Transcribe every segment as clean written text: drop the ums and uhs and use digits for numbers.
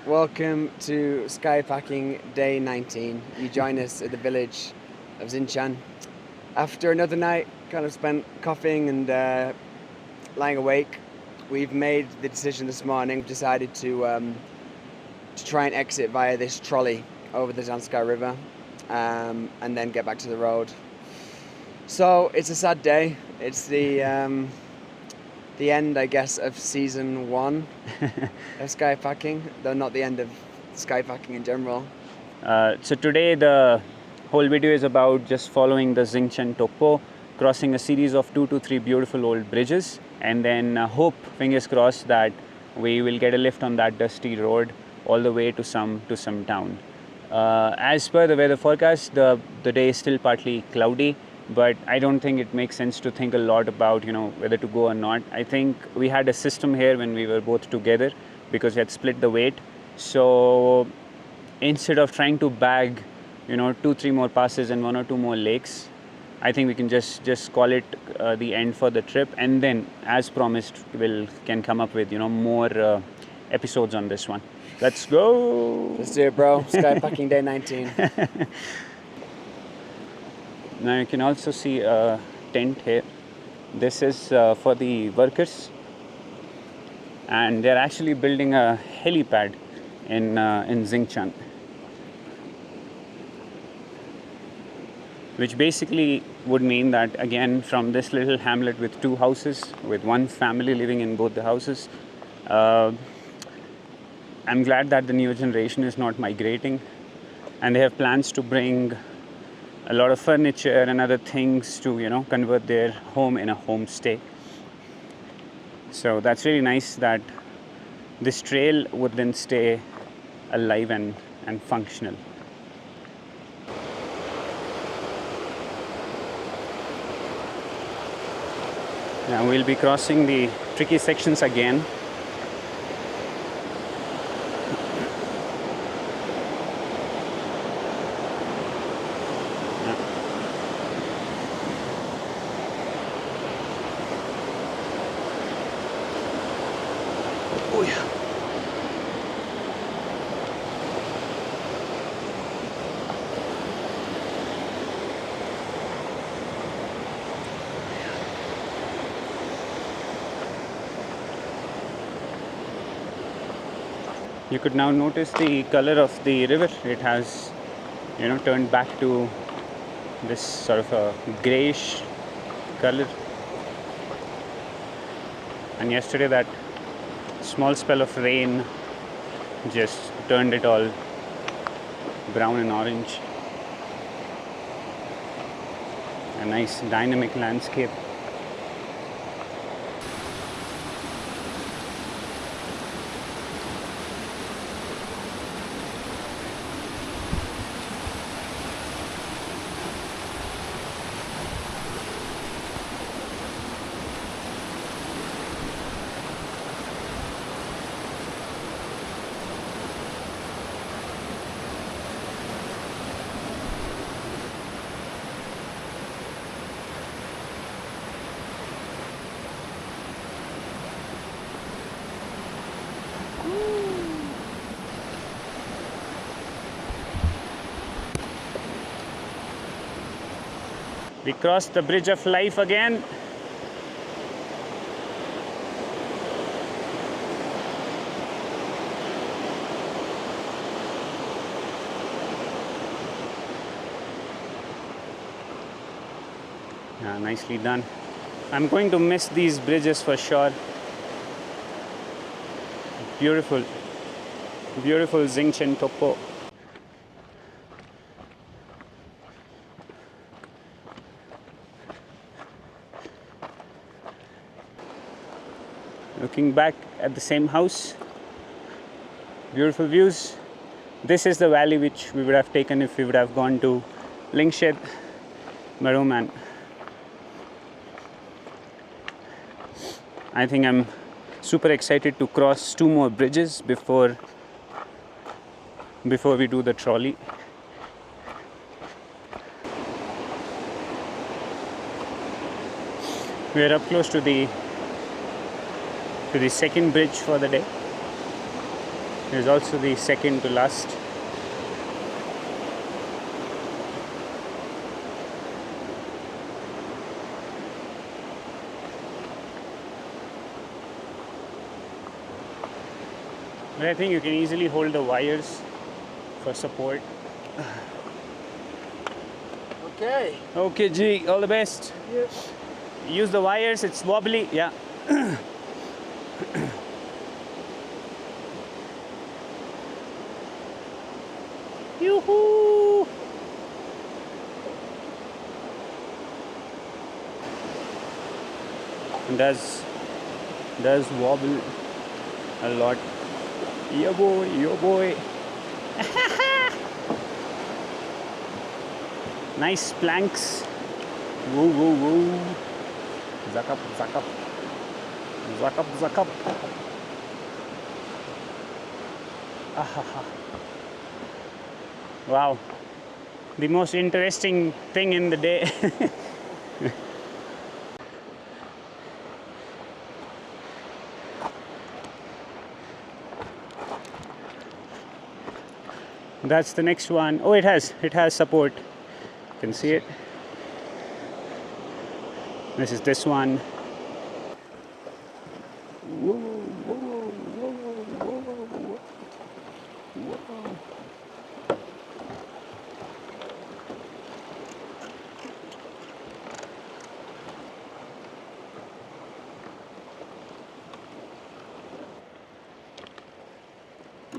Welcome to Skypacking Day 19. You join us at the village of Zingchan. After another night, kind of spent coughing and lying awake, we've made the decision this morning, decided to try and exit via this trolley over the Zanskar River and then get back to the road. So it's a sad day. It's the end, I guess, of season 1 of Skypacking, though not the end of Skypacking in general. So today the whole video is about just following the Zingchan topo, crossing a series of 2 to 3 beautiful old bridges, and then hope, fingers crossed, that we will get a lift on that dusty road all the way to some town. As per the weather forecast, the day is still partly cloudy, but I don't think it makes sense to think a lot about whether to go or not. I think we had a system here when we were both together because we had split the weight. So instead of trying to bag 2-3 more passes and 1 or 2 more lakes, I think we can just call it the end for the trip, and then as promised can come up with more episodes on this one. Let's go. Let's do it, bro. Skypacking Day 19. Now you can also see a tent here. This is for the workers, and they're actually building a helipad in Zingchan, which basically would mean that, again, from this little hamlet with 2 houses, with 1 family living in both the houses, I'm glad that the new generation is not migrating, and they have plans to bring a lot of furniture and other things to convert their home in a homestay. So that's really nice that this trail would then stay alive and functional. Now we'll be crossing the tricky sections again. You could now notice the color of the river. It has, turned back to this sort of a grayish color. And yesterday that small spell of rain just turned it all brown and orange. A nice dynamic landscape. We crossed the bridge of life again. Yeah, nicely done. I'm going to miss these bridges for sure. Beautiful, beautiful Zingchan topo. Looking back at the same house, beautiful views. This is the valley which we would have taken if we would have gone to Lingshed, Maruman. I think I'm super excited to cross 2 more bridges before we do the trolley. We are up close to the second bridge for the day. There's also the second to last. But I think you can easily hold the wires for support. Okay. Okay, G, all the best. Yep. Use the wires, it's wobbly. Yeah. Yoo-hoo! Does wobble a lot. Yo boy, yo boy. Nice planks. Woo woo woo. Zack up, zack up. Zack up, zack up. Ahaha. Wow. The most interesting thing in the day. That's the next one. Oh, it has support. You can see it. This is this one. Whoa, whoa, whoa, whoa, whoa, whoa.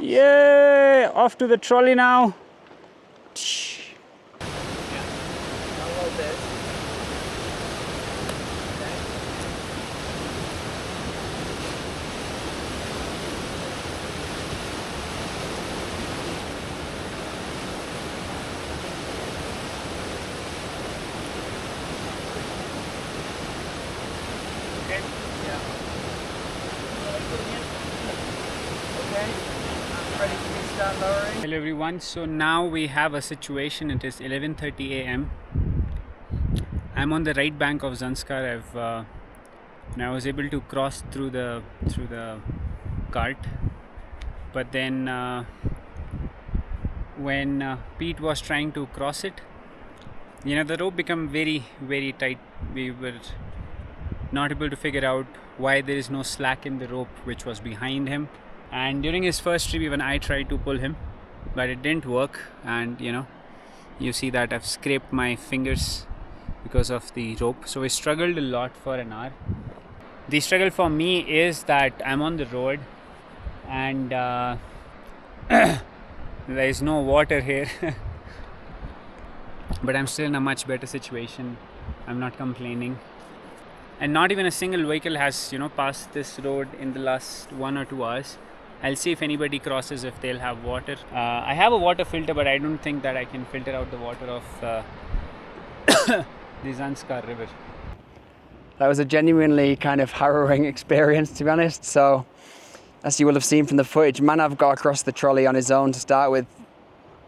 Yeah, off to the trolley now. Hello everyone, so now we have a situation. It is 11:30 a.m. I'm on the right bank of Zanskar. I was able to cross through the cart, but then when Pete was trying to cross it, the rope became very, very tight. We were not able to figure out why there is no slack in the rope which was behind him. And during his first trip, even I tried to pull him, but it didn't work. And you see that I've scraped my fingers because of the rope. So we struggled a lot for an hour. The struggle for me is that I'm on the road and there is no water here. But I'm still in a much better situation. I'm not complaining. And not even a single vehicle has passed this road in the last 1 or 2 hours. I'll see if anybody crosses, if they'll have water. I have a water filter, but I don't think that I can filter out the water of the Zanskar river. That was a genuinely kind of harrowing experience, to be honest. So, as you will have seen from the footage, Manav got across the trolley on his own to start with.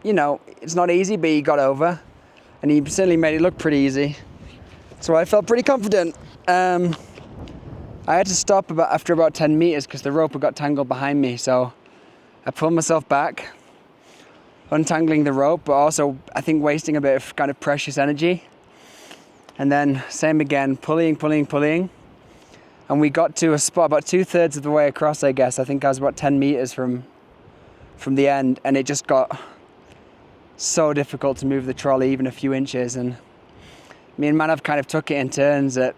It's not easy, but he got over. And he certainly made it look pretty easy. So I felt pretty confident. I had to stop after about 10 meters because the rope had got tangled behind me. So I pulled myself back, untangling the rope, but also I think wasting a bit of kind of precious energy. And then same again, pulling. And we got to a spot about 2/3 of the way across, I guess. I think I was about 10 meters from the end, and it just got so difficult to move the trolley even a few inches. And me and Manav kind of took it in turns at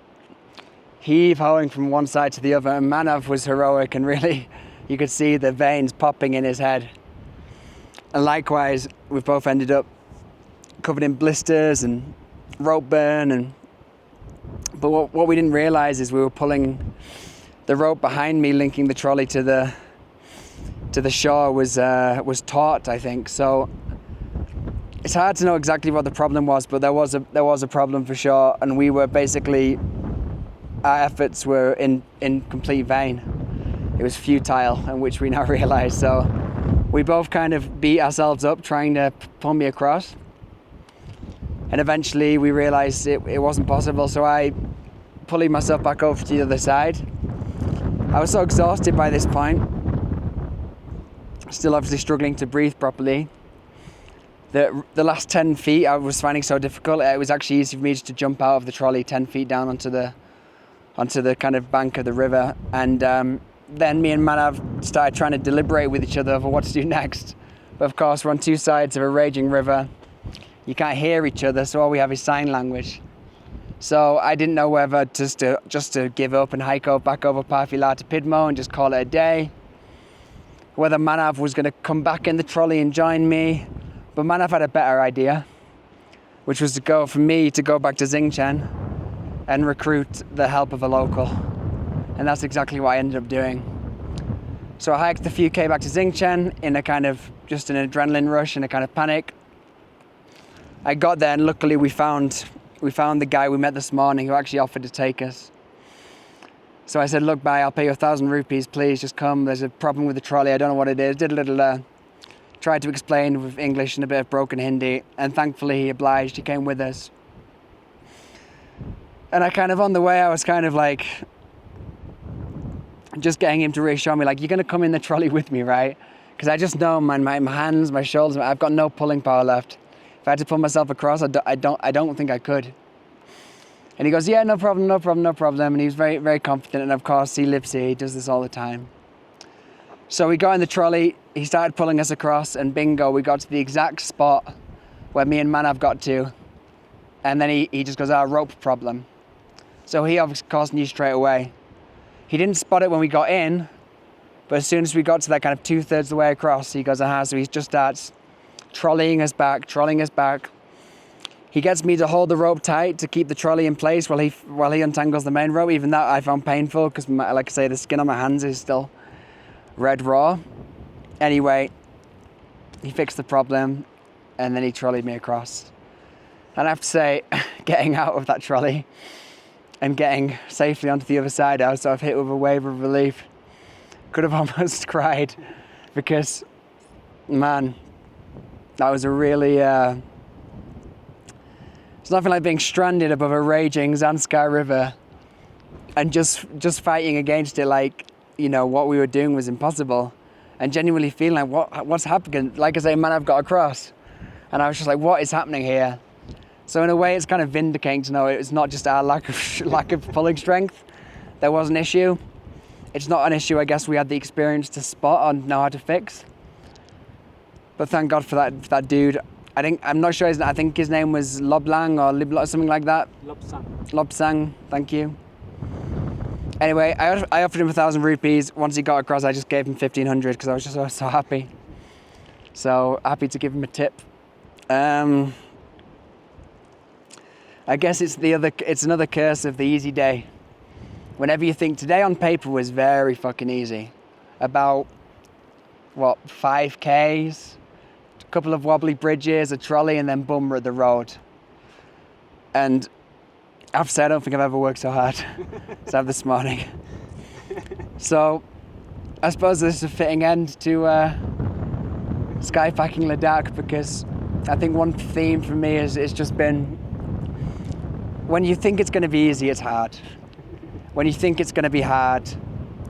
heave-hoing from one side to the other, and Manav was heroic, and really you could see the veins popping in his head. And likewise, we both ended up covered in blisters and rope burn. But what we didn't realize is we were pulling the rope behind me, linking the trolley to the shore was taut, I think. So it's hard to know exactly what the problem was, but there was a problem for sure, and we were basically, our efforts were in complete vain. It was futile, and which we now realize. So we both kind of beat ourselves up trying to pull me across, and eventually we realized it wasn't possible. So I pulling myself back over to the other side. I was so exhausted by this point, Still obviously struggling to breathe properly. The last 10 feet I was finding so difficult. It was actually easy for me just to jump out of the trolley 10 feet down onto the kind of bank of the river. And then me and Manav started trying to deliberate with each other over what to do next. But of course, we're on two sides of a raging river. You can't hear each other, so all we have is sign language. So I didn't know whether just to give up and hike back over Parfila to Pidmo and just call it a day. Whether Manav was going to come back in the trolley and join me. But Manav had a better idea, which was to go back to Zingchan and recruit the help of a local. And that's exactly what I ended up doing. So I hiked a few K back to Zingchan in a kind of just an adrenaline rush and a kind of panic. I got there and luckily we found the guy we met this morning who actually offered to take us. So I said, look, bye, I'll pay you 1,000 rupees, please, just come. There's a problem with the trolley, I don't know what it is. Did a little, tried to explain with English and a bit of broken Hindi, and thankfully he obliged, he came with us. And I kind of, on the way, I was kind of like, just getting him to reassure me, like, you're going to come in the trolley with me, right? Because I just know my hands, my shoulders, I've got no pulling power left. If I had to pull myself across, I don't think I could. And he goes, yeah, no problem. And he was very, very confident. And of course, he lives here. He does this all the time. So we got in the trolley. He started pulling us across. And bingo, we got to the exact spot where me and Manav got to. And then he just goes, rope problem. So he, of course, knew straight away. He didn't spot it when we got in. But as soon as we got to that kind of 2/3 of the way across, he goes, So he just starts trolleying us back. He gets me to hold the rope tight to keep the trolley in place while he untangles the main rope. Even that I found painful because, like I say, the skin on my hands is still red raw. Anyway, he fixed the problem and then he trolleyed me across. And I have to say, getting out of that trolley and getting safely onto the other side, I was sort of hit with a wave of relief. Could have almost cried because, man, that was a really... It's nothing like being stranded above a raging Zanskar river and just fighting against it like, what we were doing was impossible, and genuinely feeling like, what's happening? Like I say, Manav got across, and I was just like, what is happening here? So in a way, it's kind of vindicating to know it's not just our lack of pulling strength. There was an issue. It's not an issue, I guess, we had the experience to spot and know how to fix. But thank God for that dude. I'm not sure, I think his name was Loblang or Liblo, something like that. Lobsang, thank you. Anyway, I offered him 1,000 rupees. Once he got across, I just gave him 1,500 because I was just so happy. So happy to give him a tip. I guess it's another curse of the easy day. Whenever you think today on paper was very fucking easy. About, 5Ks? A couple of wobbly bridges, a trolley, and then boom, we're at the road. And I have to say, I don't think I've ever worked so hard as I have this morning. So I suppose this is a fitting end to Skypacking Ladakh, because I think one theme for me is it's just been, when you think it's going to be easy, it's hard. When you think it's going to be hard,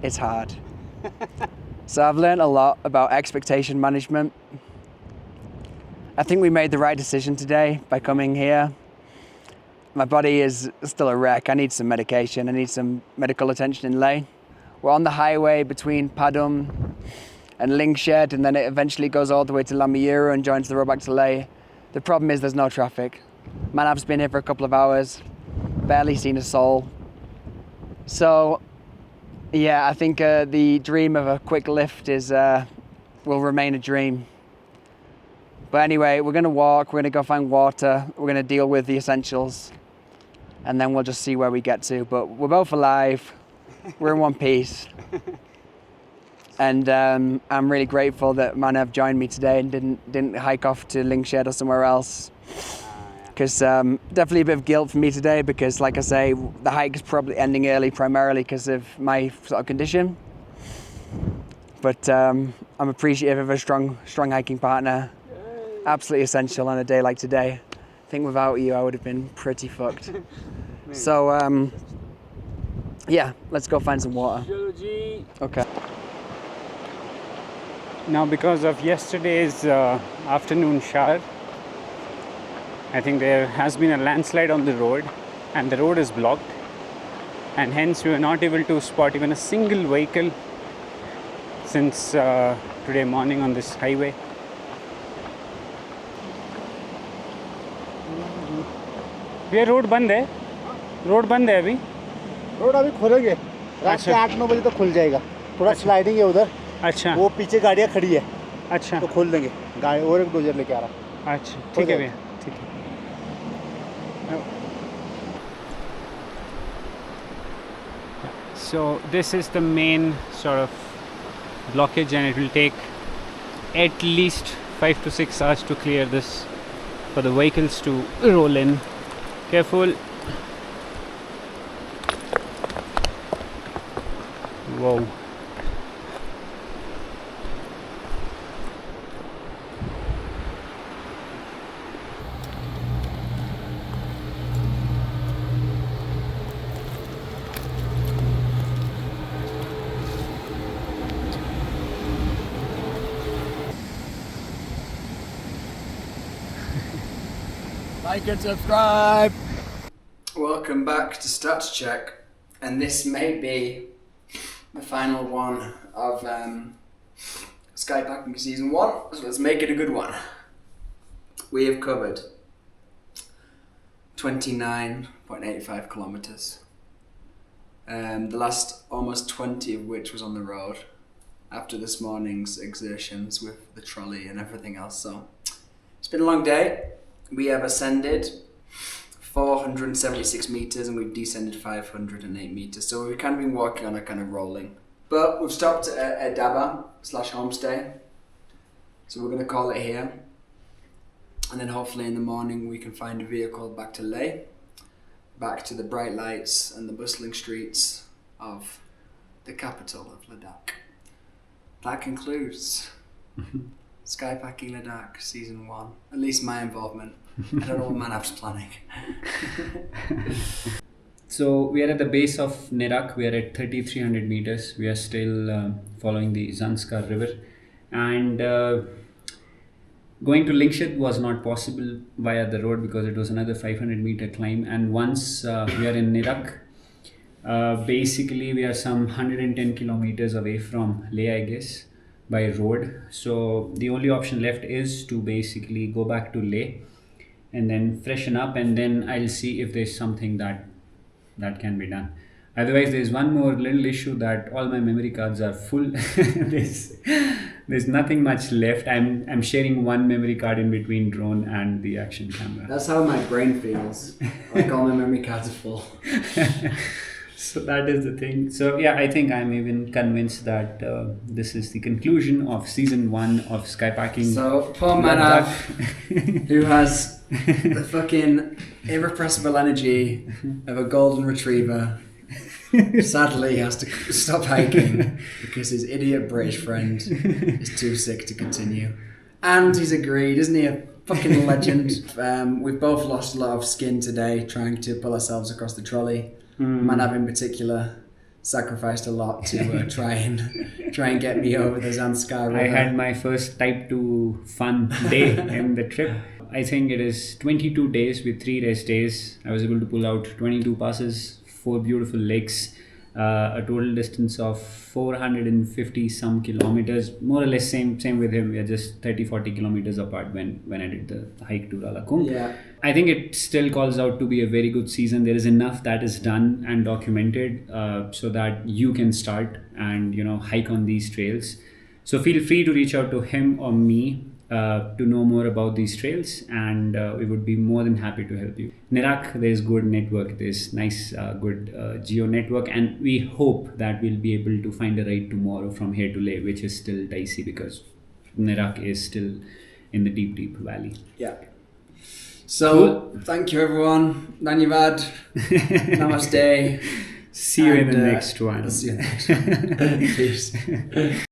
it's hard. So I've learned a lot about expectation management. I think we made the right decision today by coming here. My body is still a wreck. I need some medication. I need some medical attention in Leh. We're on the highway between Padum and Lingshed, and then it eventually goes all the way to Lamayuru and joins the road back to Leh. The problem is there's no traffic. Manav's been here for a couple of hours, barely seen a soul. So, yeah, I think the dream of a quick lift will remain a dream. But anyway, we're going to walk, we're going to go find water, we're going to deal with the essentials, and then we'll just see where we get to. But we're both alive, we're in one piece. And I'm really grateful that Manav joined me today and didn't hike off to Lingshed or somewhere else. Because definitely a bit of guilt for me today, because like I say, the hike is probably ending early primarily because of my sort of condition. But I'm appreciative of a strong hiking partner. Absolutely essential on a day like today. I think without you, I would have been pretty fucked. So, yeah, let's go find some water. Okay. Now, because of yesterday's afternoon shower, I think there has been a landslide on the road and the road is blocked, and hence we were not able to spot even a single vehicle since today morning on this highway. ये road बंद है, road बंद है अभी। Road अभी खोलेंगे, रात के 8-9 बजे तक खुल जाएगा। थोड़ा स्लाइडिंग है उधर। अच्छा, वो पीछे गाड़ियाँ खड़ी है। अच्छा, तो खोल देंगे। गाड़ी और एक डोजर लेके आ रहा। अच्छा, ठीक है भैया, ठीक है। So this is the main sort of blockage, and it will take at least 5 to 6 hours to clear this for the vehicles to roll in. Careful. Whoa. Like and subscribe. Welcome back to Stats Check, and this may be the final one of Skypacking Season 1, so let's make it a good one. We have covered 29.85 kilometers. The last almost 20 of which was on the road after this morning's exertions with the trolley and everything else. So it's been a long day. We have ascended 476 meters and we've descended 508 meters. So we've kind of been walking on a kind of rolling. But we've stopped at a Daba / homestay. So we're going to call it here. And then hopefully in the morning we can find a vehicle back to Leh, back to the bright lights and the bustling streets of the capital of Ladakh. That concludes Skypacking Ladakh Season 1. At least my involvement. I don't know what Manav's planning. So we are at the base of Nerak. We are at 3,300 meters. We are still following the Zanskar river, and going to Lingshit was not possible via the road because it was another 500 meter climb. And once we are in Nerak, basically we are some 110 kilometers away from Leh, I guess, by road. So the only option left is to basically go back to Leh and then freshen up, and then I'll see if there's something that can be done. Otherwise, there's one more little issue that all my memory cards are full. there's nothing much left. I'm sharing one memory card in between drone and the action camera. That's how my brain feels. Like all my memory cards are full. So that is the thing. So yeah, I think I'm even convinced that this is the conclusion of Season 1 of Skypacking. So poor Manav, who has the fucking irrepressible energy of a golden retriever, sadly has to stop hiking because his idiot British friend is too sick to continue. And he's agreed, isn't he a fucking legend? We've both lost a lot of skin today trying to pull ourselves across the trolley. Manav in particular sacrificed a lot to try and get me over the Zanskar river. I had my first type 2 fun day in the trip. I think it is 22 days with 3 rest days. I was able to pull out 22 passes, 4 beautiful lakes, a total distance of 450 some kilometers, more or less same with him. We are just 30-40 kilometers apart when I did the hike to Ralakung. Yeah. I think it still calls out to be a very good season. There is enough that is done and documented so that you can start and hike on these trails. So feel free to reach out to him or me to know more about these trails, and we would be more than happy to help you. Nerak, there's good network, there's nice good geo network, and we hope that we'll be able to find a ride tomorrow from here to Leh, which is still dicey because Nerak is still in the deep valley. Yeah. So thank you everyone. Dhanyavad. Namaste. See you in the next one. See you next one. Peace.